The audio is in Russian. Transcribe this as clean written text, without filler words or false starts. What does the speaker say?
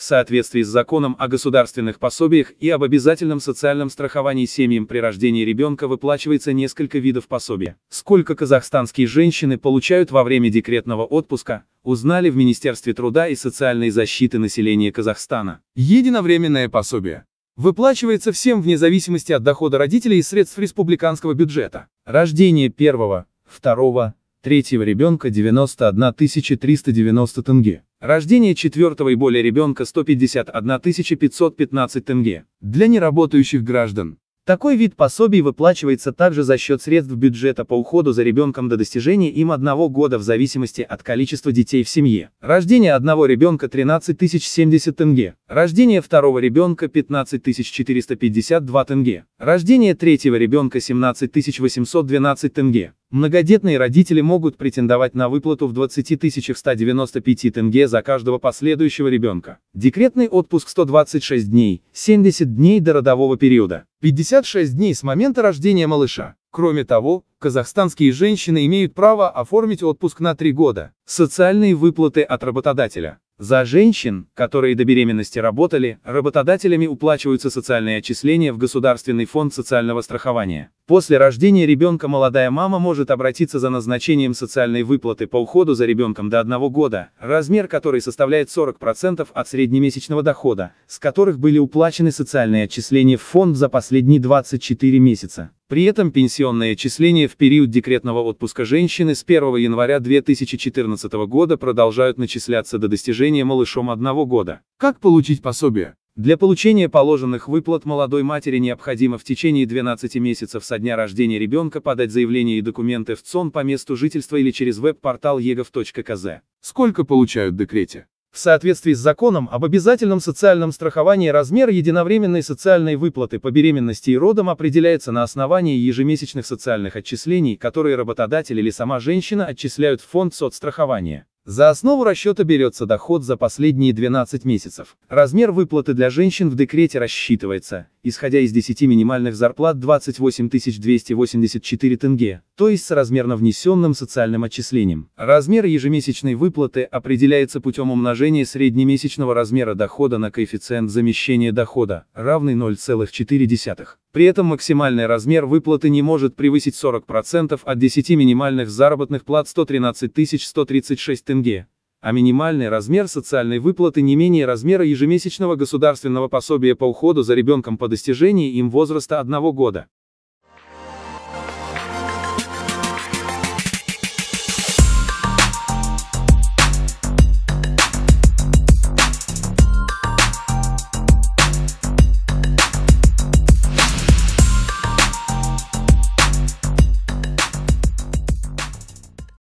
соответствии с законом о государственных пособиях и об обязательном социальном страховании семьям при рождении ребенка выплачивается несколько видов пособия. Сколько казахстанские женщины получают во время декретного отпуска, узнали в Министерстве труда и социальной защиты населения Казахстана. Единовременное пособие выплачивается всем вне зависимости от дохода родителей и средств республиканского бюджета. Рождение первого, второго, третьего ребенка 91 390 тенге. Рождение четвертого и более ребенка 151 515 тенге. Для неработающих граждан Такой вид пособий выплачивается также за счет средств бюджета по уходу за ребенком до достижения им 1 года в зависимости от количества детей в семье. Рождение одного ребенка 13 070 тенге. Рождение второго ребенка 15 452 тенге. Рождение третьего ребенка 17 812 тенге. Многодетные родители могут претендовать на выплату в 20 195 тенге за каждого последующего ребенка. Декретный отпуск 126 дней, 70 дней до родового периода. 56 дней с момента рождения малыша. Кроме того, казахстанские женщины имеют право оформить отпуск на 3 года. Социальные выплаты от работодателя. За женщин, которые до беременности работали, работодателями уплачиваются социальные отчисления в Государственный фонд социального страхования. После рождения ребенка молодая мама может обратиться за назначением социальной выплаты по уходу за ребенком до 1 года, размер которой составляет 40% от среднемесячного дохода, с которых были уплачены социальные отчисления в фонд за последние 24 месяца. При этом пенсионные отчисления в период декретного отпуска женщины с 1 января 2014 года продолжают начисляться до достижения малышом 1 года. Как получить пособие? Для получения положенных выплат молодой матери необходимо в течение 12 месяцев со дня рождения ребенка подать заявление и документы в ЦОН по месту жительства или через веб-портал egov.kz. Сколько получают в декрете? В соответствии с законом об обязательном социальном страховании размер единовременной социальной выплаты по беременности и родам определяется на основании ежемесячных социальных отчислений, которые работодатель или сама женщина отчисляют в фонд соцстрахования. За основу расчета берется доход за последние 12 месяцев. Размер выплаты для женщин в декрете рассчитывается, исходя из 10 минимальных зарплат 28 284 тенге, то есть соразмерно внесенным социальным отчислением. Размер ежемесячной выплаты определяется путем умножения среднемесячного размера дохода на коэффициент замещения дохода, равный 0,4. При этом максимальный размер выплаты не может превысить 40% от 10 минимальных заработных плат 113 136 тенге, а минимальный размер социальной выплаты не менее размера ежемесячного государственного пособия по уходу за ребенком по достижении им возраста 1 года.